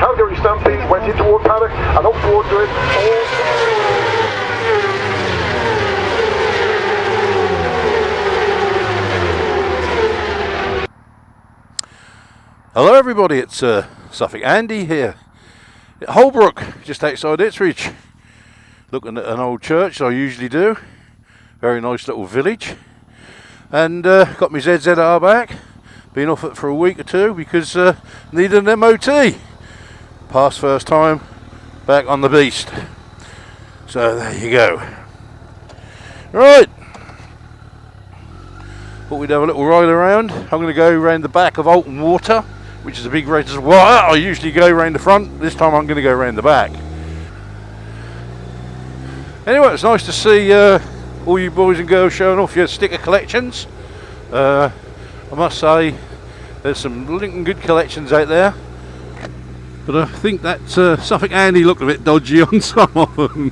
Calgary Stampede went into toward paddock and up towards it. Hello everybody, it's Suffolk Andy here at Holbrook, just outside Ipswich, looking at an old church I usually do. Very nice little village, and got my ZZR back. Been off it for a week or two because needed an MOT. Past first time back on the beast, so there you go. Right, thought we'd have a little ride around. I'm going to go around the back of Alton Water, which is a big reservoir. I usually go around the front. This time I'm going to go around the back. Anyway, it's nice to see all you boys and girls showing off your sticker collections. I must say there's some blinking good collections out there, but I think that Suffolk Andy looked a bit dodgy on some of them.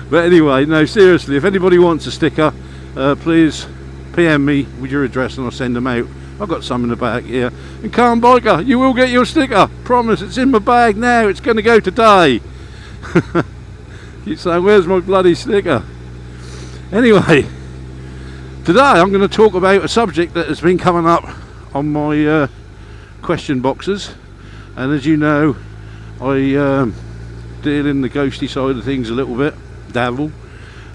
But anyway, no, seriously, if anybody wants a sticker, please PM me with your address and I'll send them out. I've got some in the bag here. And Calm Biker, you will get your sticker. Promise, it's in my bag now. It's going to go today. Keep saying, where's my bloody sticker? Anyway, today I'm going to talk about a subject that has been coming up on my question boxes. And as you know, I deal in the ghosty side of things a little bit, dabble.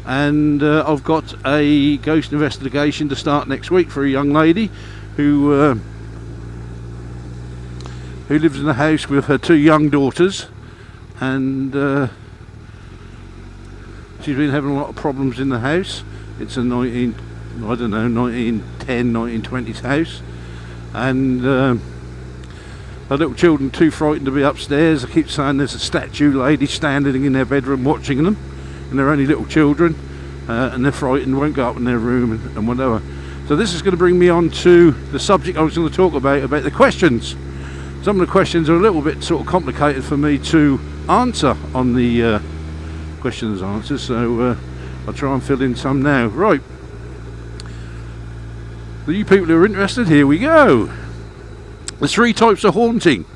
And I've got a ghost investigation to start next week for a young lady who lives in a house with her two young daughters, and she's been having a lot of problems in the house. It's a 1910, 1920s house, and her little children are too frightened to be upstairs. I keep saying there's a statue lady standing in their bedroom watching them, and they're only little children, and they're frightened, won't go up in their room and whatever. So this is going to bring me on to the subject I was going to talk about the questions. Some of the questions are a little bit sort of complicated for me to answer on the questions and answers, so I'll try and fill in some now. Right, for you people who are interested, here we go. There's three types of haunting.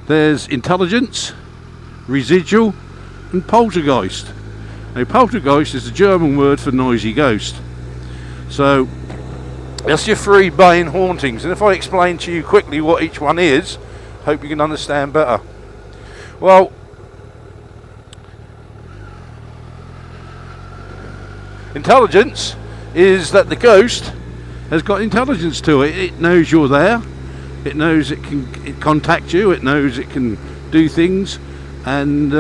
There's intelligence, residual, and poltergeist. Now, poltergeist is a German word for noisy ghost. So that's your three main hauntings, and if I explain to you quickly what each one is, hope you can understand better. Well, intelligence is that the ghost has got intelligence to it. It knows you're there, it knows it can contact you, it knows it can do things, and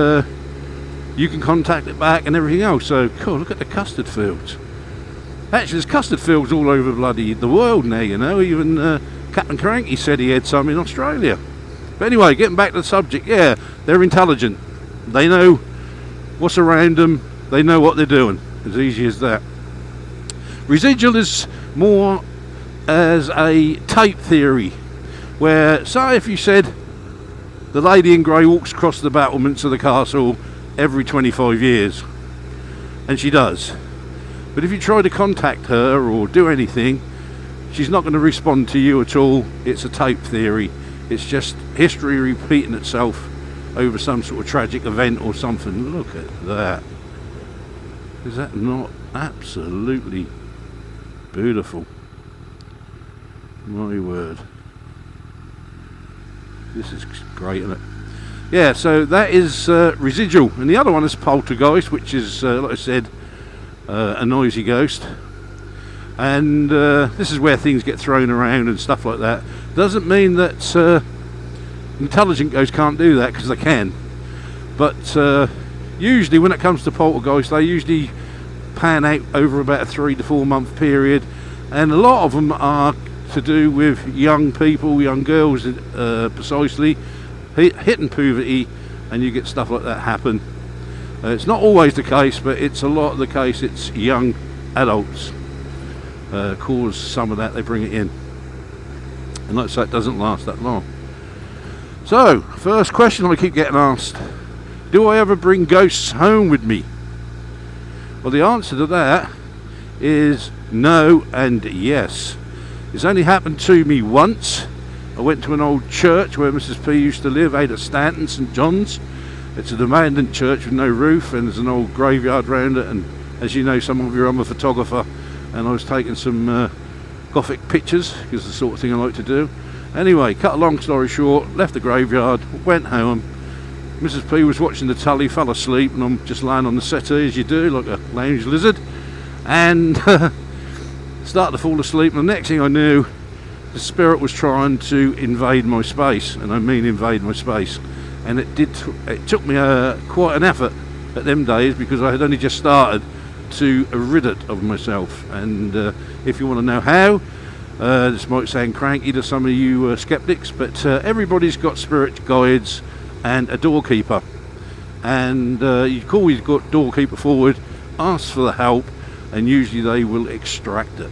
you can contact it back and everything else. So cool, look at the custard fields. Actually, there's custard fields all over bloody the world now, you know. Even Captain Cranky said he had some in Australia. But anyway, getting back to the subject, yeah, they're intelligent. They know what's around them. They know what they're doing. As easy as that. Residual is more as a tape theory, where, say if you said the lady in grey walks across the battlements of the castle every 25 years, and she does. But if you try to contact her or do anything, she's not going to respond to you at all. It's a tape theory. It's just history repeating itself over some sort of tragic event or something. Look at that. Is that not absolutely beautiful? My word. This is great, isn't it? Yeah, so that is residual. And the other one is poltergeist, which is, like I said, a noisy ghost, and this is where things get thrown around and stuff like that. Doesn't mean that intelligent ghosts can't do that, because they can, but usually when it comes to poltergeist, they usually pan out over about a 3 to 4 month period, and a lot of them are to do with young people, young girls, precisely hitting puberty, and you get stuff like that happen. It's not always the case, but it's a lot of the case. It's young adults cause some of that. They bring it in, and like I say, it doesn't last that long. So, first question I keep getting asked: do I ever bring ghosts home with me? Well, the answer to that is no and yes. It's only happened to me once I went to an old church where Mrs. P used to live, out at Stanton, St John's. It's an abandoned church with no roof, and there's an old graveyard round it, and as you know, some of you, I'm a photographer, and I was taking some Gothic pictures, because it's the sort of thing I like to do. Anyway, cut a long story short, left the graveyard, went home. Mrs. P was watching the telly, fell asleep, and I'm just lying on the settee as you do, like a lounge lizard, and started to fall asleep, and the next thing I knew, the spirit was trying to invade my space, and I mean invade my space, and it took me quite an effort at them days, because I had only just started to rid it of myself. And if you want to know how, this might sound cranky to some of you skeptics, but everybody's got spirit guides and a doorkeeper, and you call your doorkeeper forward, ask for the help, and usually they will extract it.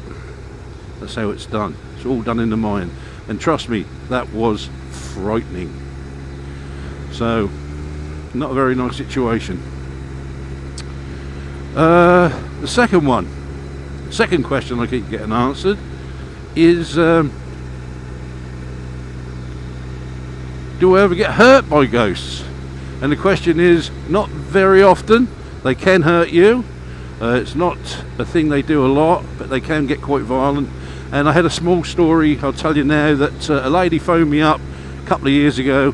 That's how it's done. It's all done in the mind, and trust me, that was frightening. So, not a very nice situation. The second question I keep getting answered is, do I ever get hurt by ghosts? And the question is, not very often. They can hurt you. It's not a thing they do a lot, but they can get quite violent. And I had a small story I'll tell you now, that a lady phoned me up a couple of years ago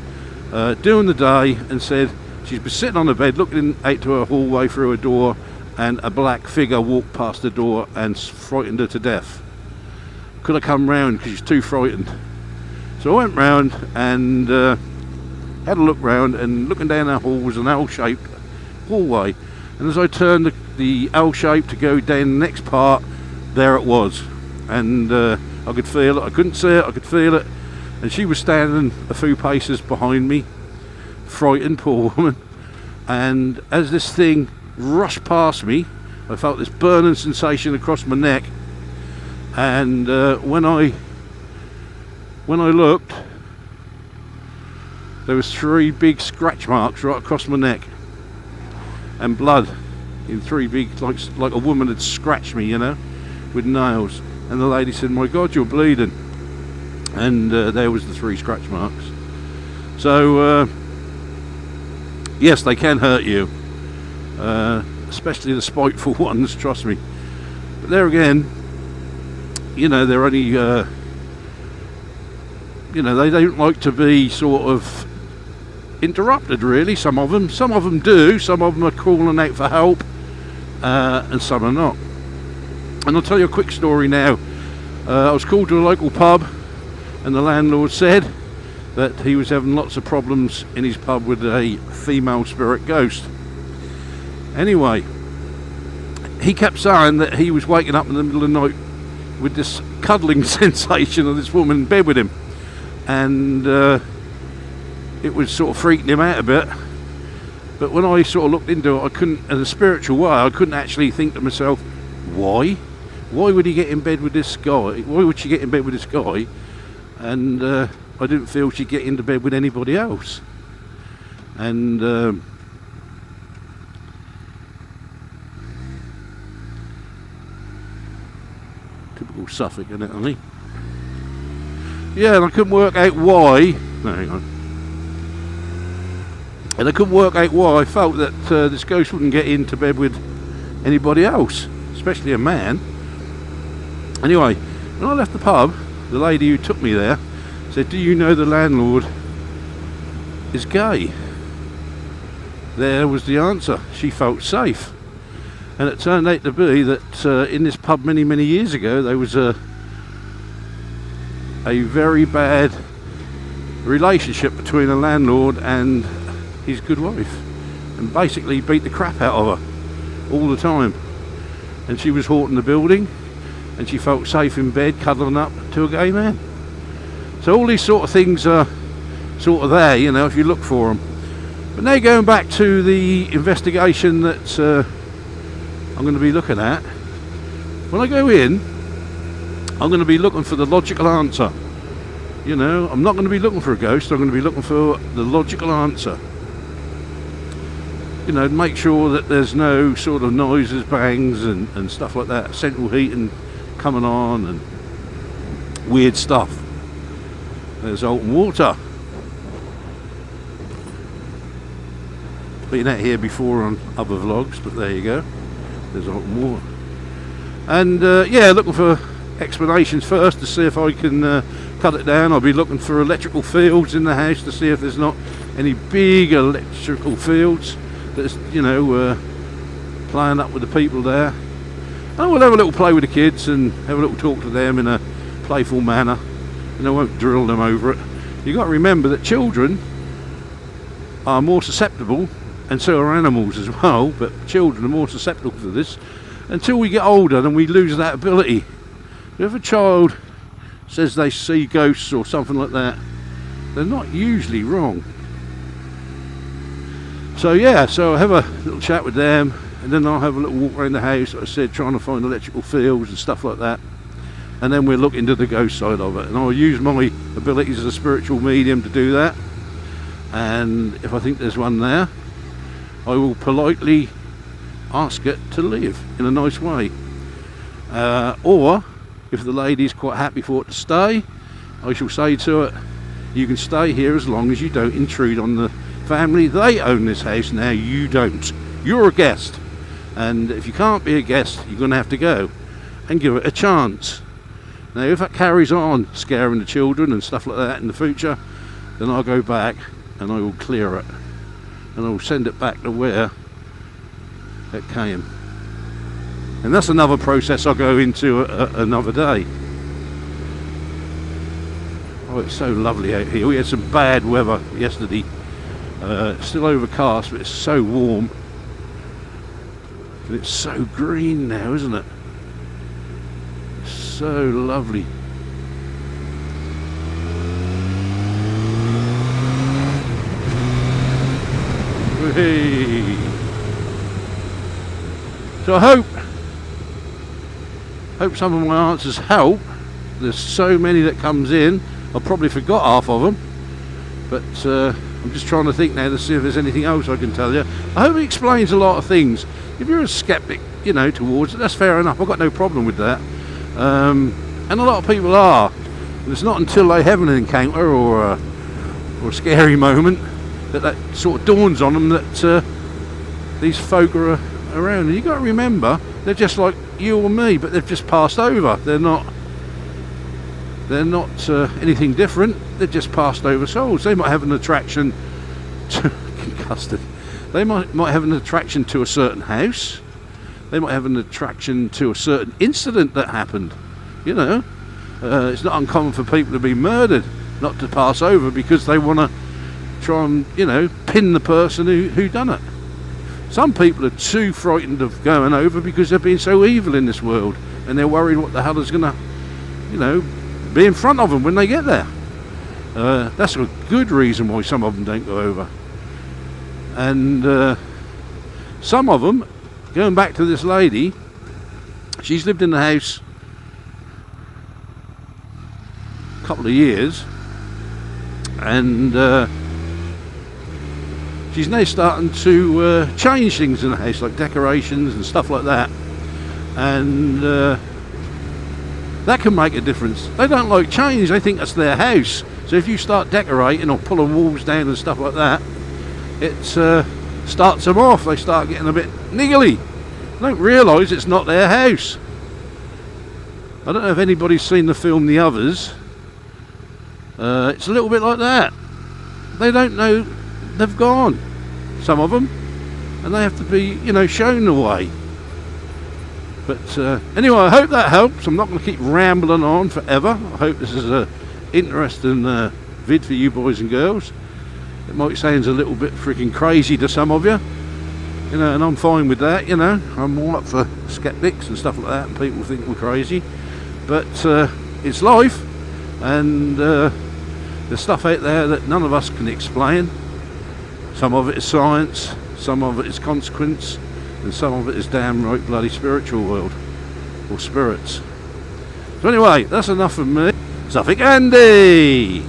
during the day and said she's been sitting on the bed looking out to her hallway through a door, and a black figure walked past the door and frightened her to death. Could I come round because she's too frightened? So I went round and had a look round, and looking down that hall was an L-shaped hallway, and as I turned the L-shape to go down the next part, there it was. And I could feel it. I couldn't see it, I could feel it, and she was standing a few paces behind me, frightened, poor woman. And as this thing rushed past me, I felt this burning sensation across my neck, and when I looked, there was 3 big scratch marks right across my neck, and blood in 3 big, like a woman had scratched me, you know, with nails. And the lady said, "My God, you're bleeding." And there was the 3 scratch marks. So yes, they can hurt you, especially the spiteful ones, trust me. But there again, you know, they're only you know, they don't like to be sort of interrupted, really. Some of them do. Some of them are calling out for help, and some are not. And I'll tell you a quick story now. I was called to a local pub, and the landlord said that he was having lots of problems in his pub with a female spirit ghost. Anyway, he kept saying that he was waking up in the middle of the night with this cuddling sensation of this woman in bed with him, and it was sort of freaking him out a bit. But when I sort of looked into it, I couldn't, in a spiritual way, I couldn't actually think to myself, why would he get in bed with this guy? Why would she get in bed with this guy? And I didn't feel she'd get into bed with anybody else. And typical Suffolk, isn't it, honey? Yeah, and I couldn't work out why. No, hang on. And I couldn't work out why I felt that this ghost wouldn't get into bed with anybody else, especially a man. Anyway, when I left the pub, the lady who took me there said, "Do you know the landlord is gay?" There was the answer. She felt safe. And it turned out to be that in this pub many years ago, there was a very bad relationship between a landlord and his good wife, and basically beat the crap out of her all the time. And she was haunting the building, and she felt safe in bed cuddling up to a gay man. So all these sort of things are sort of there, you know, if you look for them. But now going back to the investigation that I'm going to be looking at, when I go in, I'm going to be looking for the logical answer. You know, I'm not going to be looking for a ghost, I'm going to be looking for the logical answer. You know, make sure that there's no sort of noises, bangs and stuff like that, central heating coming on and weird stuff. There's Alton Water. Been out here before on other vlogs, but there you go. There's Alton Water. And yeah, looking for explanations first to see if I can cut it down. I'll be looking for electrical fields in the house to see if there's not any big electrical fields that's, you know, playing up with the people there. And we'll have a little play with the kids and have a little talk to them in a playful manner, and I won't drill them over it. You've got to remember that children are more susceptible, and so are animals as well, but children are more susceptible to this until we get older, then we lose that ability. If a child says they see ghosts or something like that, they're not usually wrong. So yeah, so I'll have a little chat with them, and then I'll have a little walk around the house, like I said, trying to find electrical fields and stuff like that. And then we'll look into the ghost side of it, and I'll use my abilities as a spiritual medium to do that. And if I think there's one there, I will politely ask it to leave in a nice way. Or if the lady's quite happy for it to stay, I shall say to it, you can stay here as long as you don't intrude on the family. They own this house now, you don't. You're a guest, and if you can't be a guest, you're going to have to go and give it a chance. Now if that carries on scaring the children and stuff like that in the future, then I'll go back and I will clear it, and I'll send it back to where it came. And that's another process I'll go into another day. Oh, it's so lovely out here. We had some bad weather yesterday. Still overcast, but it's so warm. And it's so green now, isn't it? So lovely. Hey. So I hope some of my answers help. There's so many that comes in, I probably forgot half of them, but I'm just trying to think now to see if there's anything else I can tell you. I hope it explains a lot of things. If you're a skeptic, you know, towards it, that's fair enough. I've got no problem with that. And a lot of people are. And it's not until they have an encounter or a scary moment that sort of dawns on them that these folk are around. And you've got to remember, they're just like you or me, but they've just passed over. They're not anything different. They're just passed over souls. They might have an attraction to custard. They might have an attraction to a certain house. They might have an attraction to a certain incident that happened. You know, it's not uncommon for people to be murdered, not to pass over, because they want to try and, you know, pin the person who done it. Some people are too frightened of going over because they've been so evil in this world, and they're worried what the hell is going to, you know, be in front of them when they get there. That's a good reason why some of them don't go over. And some of them, going back to this lady, she's lived in the house a couple of years, and she's now starting to change things in the house, like decorations and stuff like that, and that can make a difference. They don't like change, they think that's their house. So if you start decorating or pulling walls down and stuff like that, it starts them off. They start getting a bit niggly. They don't realise it's not their house. I don't know if anybody's seen the film The Others. It's a little bit like that. They don't know they've gone, some of them, and they have to be, you know, shown the way. But anyway, I hope that helps. I'm not going to keep rambling on forever. I hope this is a interesting vid for you boys and girls. It might sound a little bit freaking crazy to some of you, you know, and I'm fine with that. You know, I'm all up for skeptics and stuff like that, and people think we're crazy, but it's life, and there's stuff out there that none of us can explain. Some of it is science, some of it is consequence, and some of it is damn right bloody spiritual world, or spirits. So anyway, that's enough of me. Suffolk Andy!